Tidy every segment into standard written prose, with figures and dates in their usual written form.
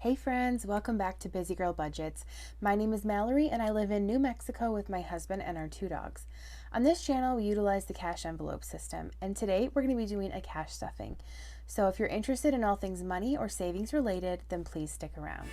Hey friends, welcome back to Busy Girl Budgets. My name is Mallory and I live in New Mexico with my husband and our 2 dogs. On this channel, we utilize the cash envelope system, and today we're going to be doing a cash stuffing. So if you're interested in all things money or savings related, then please stick around.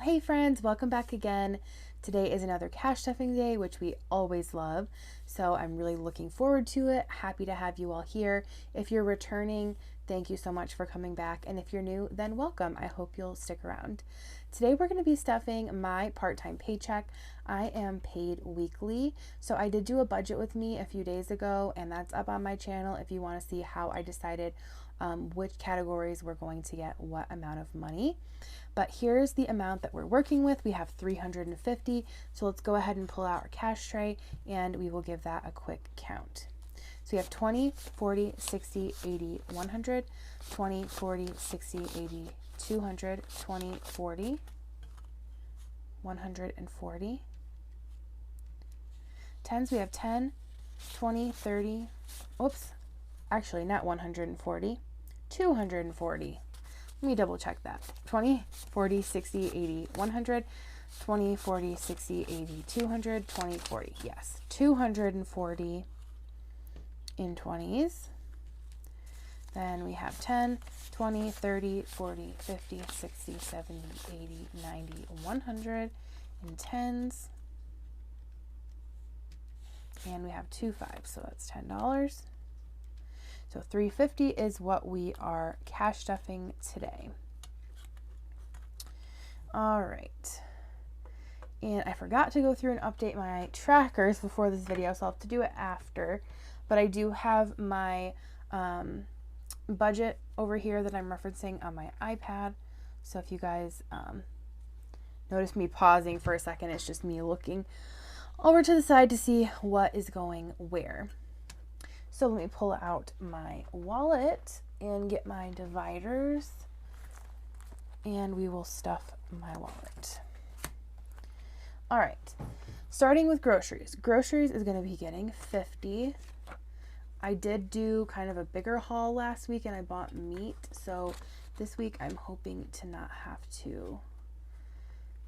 Hey friends, welcome back again. Today is another cash stuffing day, which we always love. So I'm really looking forward to it. Happy to have you all here. If you're returning, thank you so much for coming back. And if you're new, then welcome. I hope you'll stick around. Today we're going to be stuffing my part-time paycheck. I am paid weekly. So I did do a budget with me a few days ago, and that's up on my channel if you want to see how I decided which categories we're going to get what amount of money. But here's the amount that we're working with. We have $350. So let's go ahead and pull out our cash tray and we will give that a quick count. So we have 20, 40, 60, 80, 100, 20, 40, 60, 80, 200, 20, 40, 140. Tens, we have 10, 20, 30, oops, actually not 140, 240. Let me double check that. 20, 40, 60, 80, 100, 20, 40, 60, 80, 200, 20, 40. Yes, 240 in 20s. Then we have 10, 20, 30, 40, 50, 60, 70, 80, 90, 100 in 10s. And we have 2 5s, so that's $10. So $350 is what we are cash stuffing today. All right. And I forgot to go through and update my trackers before this video, so I'll have to do it after. But I do have my budget over here that I'm referencing on my iPad. So if you guys notice me pausing for a second, it's just me looking over to the side to see what is going where. So let me pull out my wallet and get my dividers, and we will stuff my wallet. All right, starting with groceries. Groceries is going to be getting $50. I did do kind of a bigger haul last week and I bought meat. So this week I'm hoping to not have to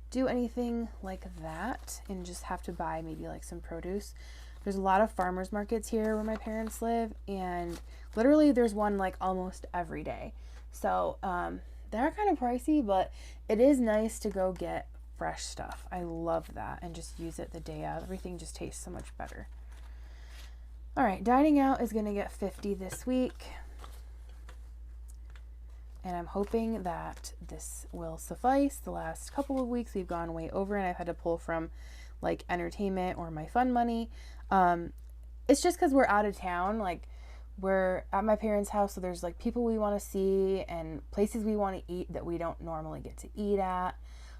do anything like that and just have to buy maybe like some produce. There's a lot of farmers markets here where my parents live, and literally there's one like almost every day. So they're kind of pricey, but it is nice to go get fresh stuff. I love that, and just use it the day of. Everything just tastes so much better. All right, dining out is gonna get $50 this week. And I'm hoping that this will suffice. The last couple of weeks we've gone way over and I've had to pull from like entertainment or my fun money. It's just because we're out of town, like we're at my parents' house, so there's like people we want to see and places we want to eat that we don't normally get to eat at.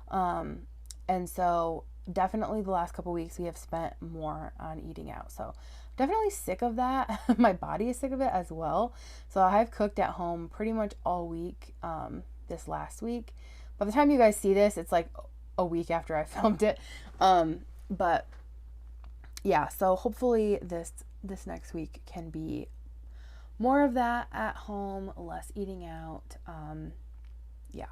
And so definitely the last couple weeks we have spent more on eating out. So definitely sick of that. My body is sick of it as well. So I've cooked at home pretty much all week this last week. By the time you guys see this, it's like a week after I filmed it. But yeah, so hopefully this next week can be more of that at home, less eating out. Yeah.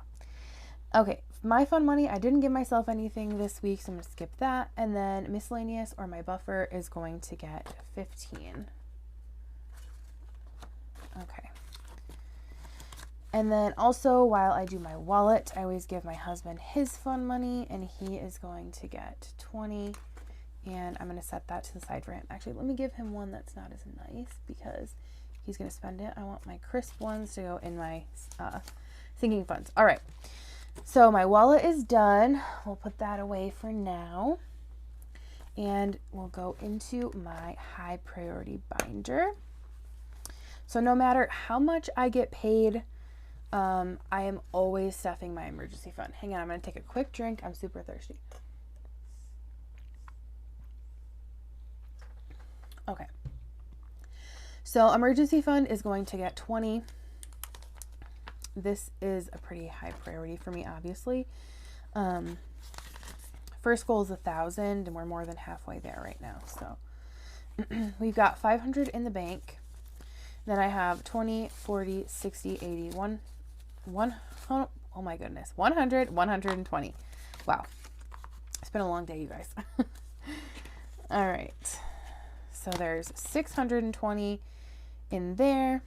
Okay, my fun money, I didn't give myself anything this week, so I'm going to skip that. And then miscellaneous, or my buffer, is going to get 15. Okay. And then also, while I do my wallet, I always give my husband his fun money, and he is going to get 20. And I'm going to set that to the side for him. Actually, let me give him one that's not as nice because he's going to spend it. I want my crisp ones to go in my sinking funds. All right. So my wallet is done. We'll put that away for now. And we'll go into my high priority binder. So no matter how much I get paid, I am always stuffing my emergency fund. Hang on, I'm going to take a quick drink. I'm super thirsty. Okay. So emergency fund is going to get 20. This is a pretty high priority for me, obviously. First goal is 1,000, and we're more than halfway there right now. So we've got 500 in the bank. Then I have 20, 40, 60, 80, 1, oh my goodness, 100, 120. Wow. It's been a long day, you guys. All right. So there's 620 in there.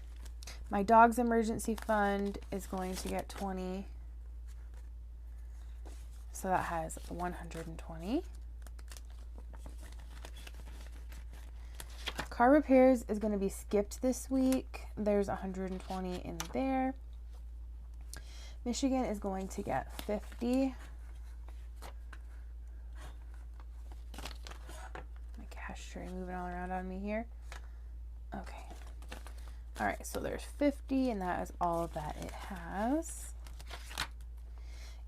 My dog's emergency fund is going to get 20. So that has 120. Car repairs is going to be skipped this week. There's 120 in there. Michigan is going to get 50. My cash tray moving all around on me here. Okay. All right, so there's 50, and that is all that it has.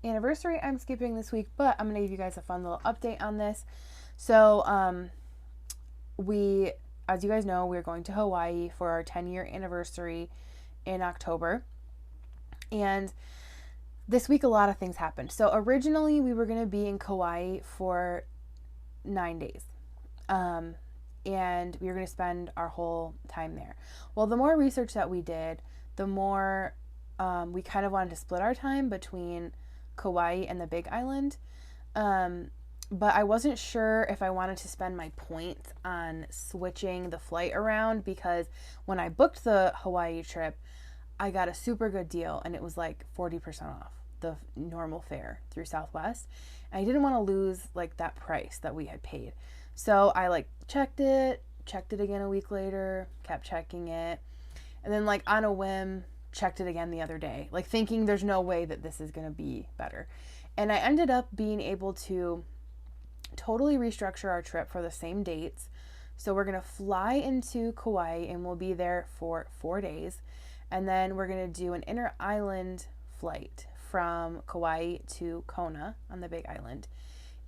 Anniversary I'm skipping this week, but I'm going to give you guys a fun little update on this. So, as you guys know, we're going to Hawaii for our 10-year anniversary in October. And this week, a lot of things happened. So originally, we were going to be in Kauai for 9 days. And we were going to spend our whole time there. Well, the more research that we did, the more we kind of wanted to split our time between Kauai and the Big Island. But I wasn't sure if I wanted to spend my points on switching the flight around, because when I booked the Hawaii trip, I got a super good deal, and it was like 40% off the normal fare through Southwest. And I didn't want to lose like that price that we had paid. So I like checked it again a week later, kept checking it. And then like on a whim, checked it again the other day, like thinking there's no way that this is going to be better. And I ended up being able to totally restructure our trip for the same dates. So we're going to fly into Kauai and we'll be there for 4 days. And then we're going to do an inter-island flight from Kauai to Kona on the Big Island.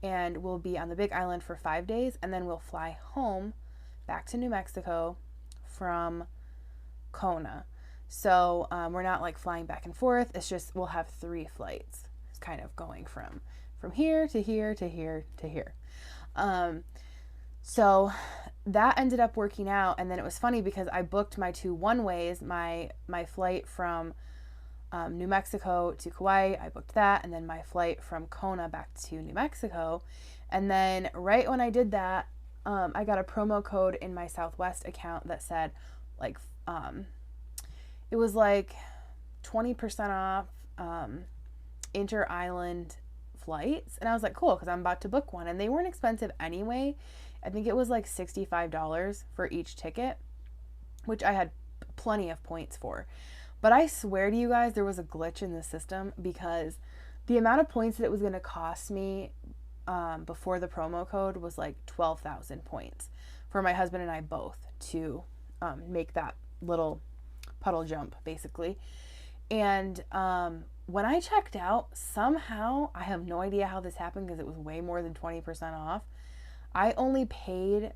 And we'll be on the Big Island for 5 days. And then we'll fly home back to New Mexico from Kona. So we're not like flying back and forth. It's just we'll have 3 flights. It's kind of going from here to here to here to here. So that ended up working out. And then it was funny because I booked my 2 one-ways, my flight from New Mexico to Kauai. I booked that. And then my flight from Kona back to New Mexico. And then right when I did that, I got a promo code in my Southwest account that said like, it was like 20% off inter-island flights. And I was like, cool, because I'm about to book one. And they weren't expensive anyway. I think it was like $65 for each ticket, which I had plenty of points for. But I swear to you guys, there was a glitch in the system, because the amount of points that it was going to cost me before the promo code was like 12,000 points for my husband and I both to make that little puddle jump, basically. And when I checked out, somehow, I have no idea how this happened because it was way more than 20% off, I only paid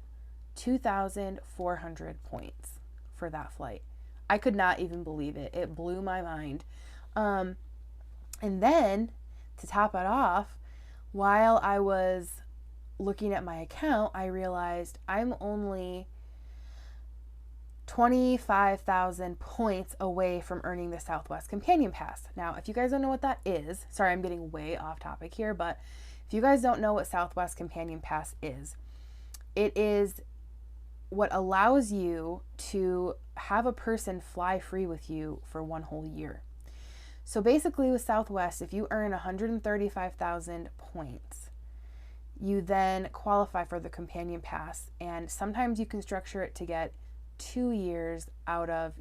2,400 points for that flight. I could not even believe it. It blew my mind. And then, to top it off, while I was looking at my account, I realized I'm only 25,000 points away from earning the Southwest Companion Pass. Now, if you guys don't know what that is, sorry, I'm getting way off topic here, but if you guys don't know what Southwest Companion Pass is, it is what allows you to have a person fly free with you for 1 whole year. So basically with Southwest, if you earn 135,000 points, you then qualify for the Companion Pass, and sometimes you can structure it to get 2 years out of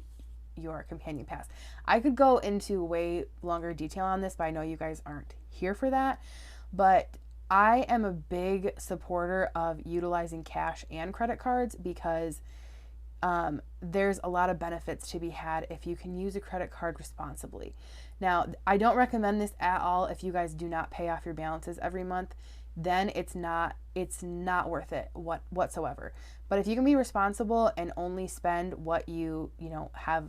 your Companion Pass. I could go into way longer detail on this, but I know you guys aren't here for that. But I am a big supporter of utilizing cash and credit cards, because there's a lot of benefits to be had if you can use a credit card responsibly. Now, I don't recommend this at all if you guys do not pay off your balances every month. Then it's not worth it whatsoever. But if you can be responsible and only spend what you have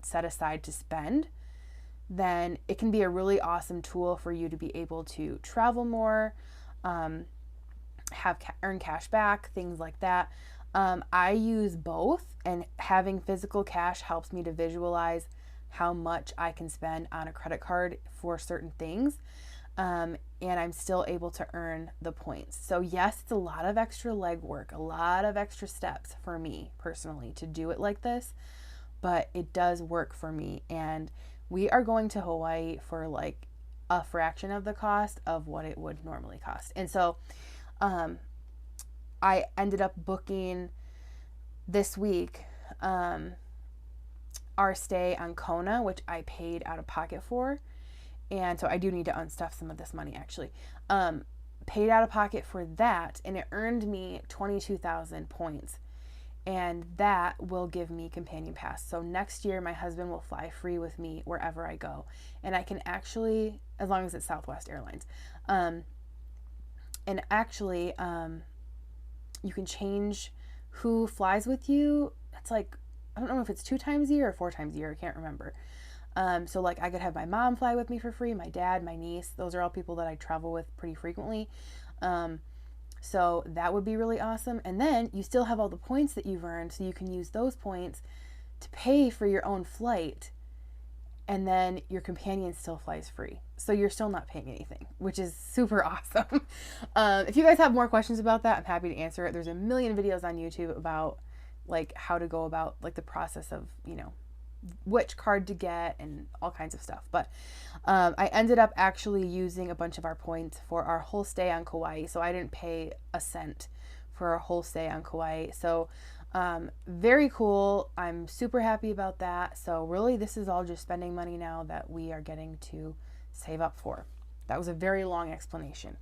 set aside to spend, then it can be a really awesome tool for you to be able to travel more, earn cash back, things like that. I use both, and having physical cash helps me to visualize how much I can spend on a credit card for certain things. And I'm still able to earn the points. So yes, it's a lot of extra legwork, a lot of extra steps for me personally to do it like this, but it does work for me. And we are going to Hawaii for like a fraction of the cost of what it would normally cost. And so I ended up booking this week our stay on Kona, which I paid out of pocket for. And so I do need to unstuff some of this money actually. Paid out of pocket for that, and it earned me 22,000 points. And that will give me companion pass. So next year, my husband will fly free with me wherever I go. And I can actually, as long as it's Southwest Airlines, and actually, you can change who flies with you. It's like, I don't know if it's 2 times a year or 4 times a year. I can't remember. So like I could have my mom fly with me for free, my dad, my niece. Those are all people that I travel with pretty frequently. So that would be really awesome. And then you still have all the points that you've earned, so you can use those points to pay for your own flight. And then your companion still flies free. So you're still not paying anything, which is super awesome. If you guys have more questions about that, I'm happy to answer it. There's a million videos on YouTube about like how to go about like the process of, you know, which card to get and all kinds of stuff. But I ended up actually using a bunch of our points for our whole stay on Kauai. So I didn't pay a cent for our whole stay on Kauai. So very cool. I'm super happy about that. So really this is all just spending money now that we are getting to save up for. That was a very long explanation.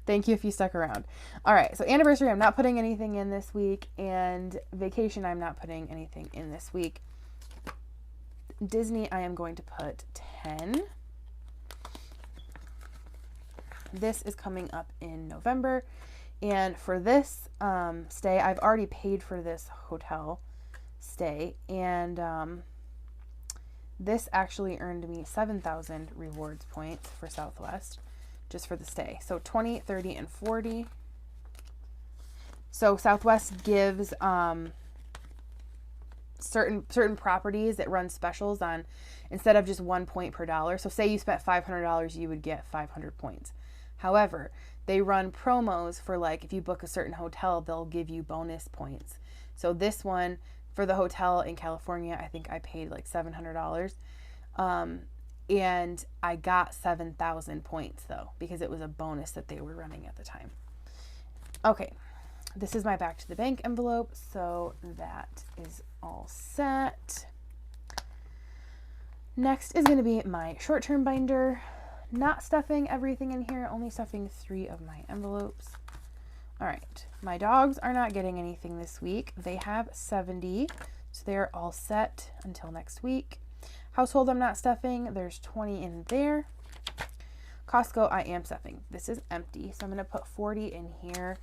Thank you if you stuck around. All right, so anniversary, I'm not putting anything in this week, and vacation, I'm not putting anything in this week. Disney, I am going to put 10. This is coming up in November. And for this stay, I've already paid for this hotel stay. And this actually earned me 7,000 rewards points for Southwest just for the stay. So 20, 30, and 40. So Southwest gives certain properties that run specials on, instead of just 1 point per dollar. So say you spent $500, you would get 500 points. However, they run promos for like, if you book a certain hotel, they'll give you bonus points. So this one for the hotel in California, I think I paid like $700. And I got 7,000 points though, because it was a bonus that they were running at the time. Okay. This is my back to the bank envelope, so that is all set. Next is going to be my short-term binder. Not stuffing everything in here, only stuffing 3 of my envelopes. All right, my dogs are not getting anything this week. They have 70, so they're all set until next week. Household, I'm not stuffing. There's 20 in there. Costco, I am stuffing. This is empty, so I'm going to put 40 in here.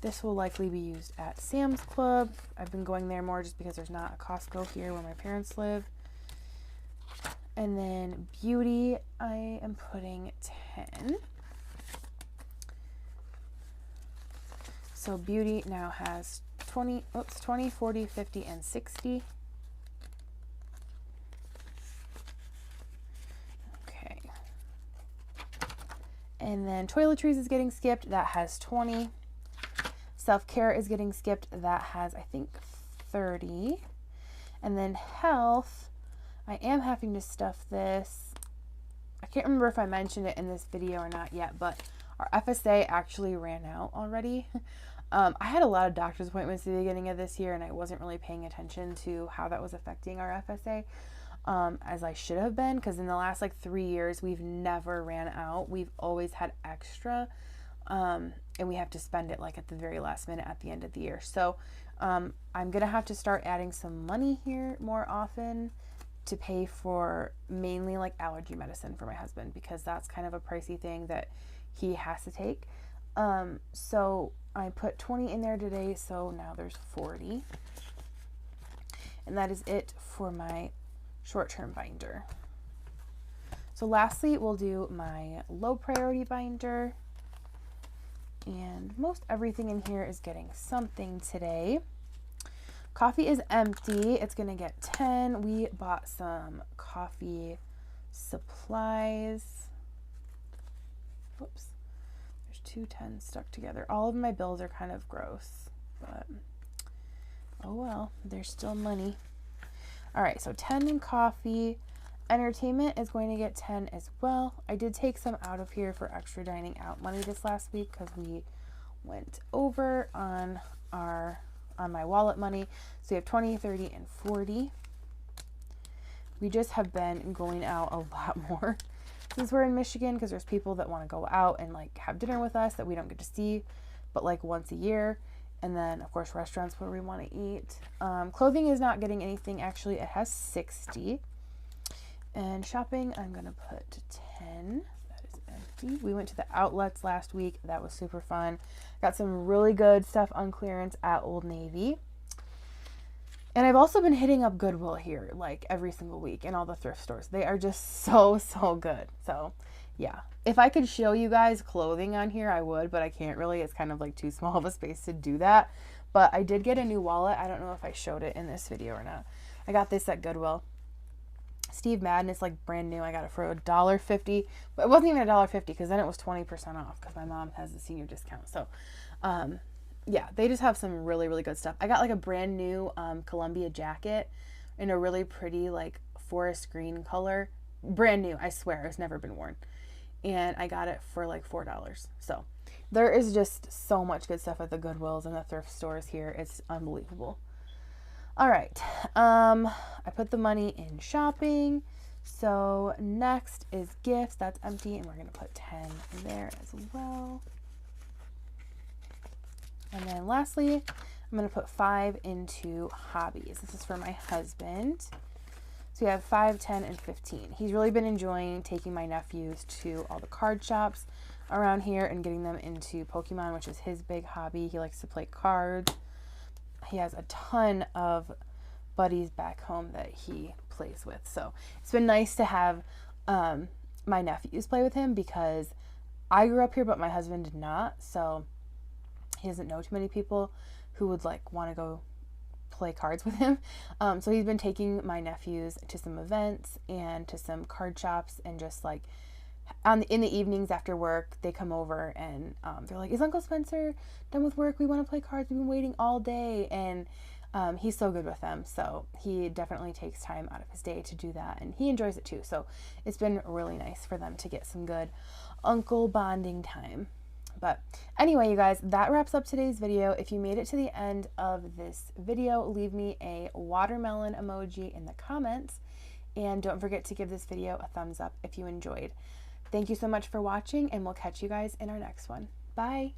This will likely be used at Sam's Club. I've been going there more just because there's not a Costco here where my parents live. And then beauty, I am putting 10. So beauty now has 20, 40, 50, and 60. Okay. And then toiletries is getting skipped. That has 20. Self-care is getting skipped. That has, I think, 30. And then health, I am having to stuff this. I can't remember if I mentioned it in this video or not yet, but our FSA actually ran out already. I had a lot of doctor's appointments at the beginning of this year, and I wasn't really paying attention to how that was affecting our FSA as I should have been, because in the last like 3 years, we've never ran out. We've always had extra. And we have to spend it like at the very last minute at the end of the year. So I'm going to have to start adding some money here more often to pay for mainly like allergy medicine for my husband, because that's kind of a pricey thing that he has to take. So I put 20 in there today, so now there's 40. And that is it for my short-term binder. So lastly, we'll do my low priority binder. And most everything in here is getting something today. Coffee is empty. It's going to get 10. We bought some coffee supplies. Whoops. There's 2 10s stuck together. All of my bills are kind of gross, but oh well, there's still money. All right, so 10 in coffee. Entertainment is going to get 10 as well. I did take some out of here for extra dining out money this last week because we went over on my wallet money. So we have 20, 30, and 40. We just have been going out a lot more since we're in Michigan because there's people that want to go out and like have dinner with us that we don't get to see, but like once a year. And then of course restaurants where we want to eat. Clothing is not getting anything. Actually, it has 60. And shopping, I'm going to put 10. That is empty. We went to the outlets last week. That was super fun. Got some really good stuff on clearance at Old Navy. And I've also been hitting up Goodwill here like every single week and all the thrift stores. They are just so good. So yeah, if I could show you guys clothing on here, I would, but I can't really. It's kind of like too small of a space to do that. But I did get a new wallet. I don't know if I showed it in this video or not. I got this at Goodwill. Steve Madden, it's like brand new. I got it for $1.50, but it wasn't even $1.50 because then it was 20% off because my mom has the senior discount. So, yeah, they just have some really good stuff. I got like a brand new Columbia jacket in a really pretty like forest green color. Brand new, I swear. It's never been worn. And I got it for like $4. So there is just so much good stuff at the Goodwills and the thrift stores here. It's unbelievable. All right, I put the money in shopping. So next is gifts. That's empty, and we're going to put 10 in there as well. And then lastly, I'm going to put 5 into hobbies. This is for my husband. So we have 5, 10, and 15. He's really been enjoying taking my nephews to all the card shops around here and getting them into Pokemon, which is his big hobby. He likes to play cards. He has a ton of buddies back home that he plays with. So it's been nice to have my nephews play with him because I grew up here, but my husband did not. So he doesn't know too many people who would like want to go play cards with him. So he's been taking my nephews to some events and to some card shops and just like in the evenings after work, they come over and they're like, is Uncle Spencer done with work? We want to play cards. We've been waiting all day. And he's so good with them. So he definitely takes time out of his day to do that. And he enjoys it too. So it's been really nice for them to get some good uncle bonding time. But anyway, you guys, that wraps up today's video. If you made it to the end of this video, leave me a watermelon emoji in the comments. And don't forget to give this video a thumbs up if you enjoyed. Thank you so much for watching, and we'll catch you guys in our next one. Bye.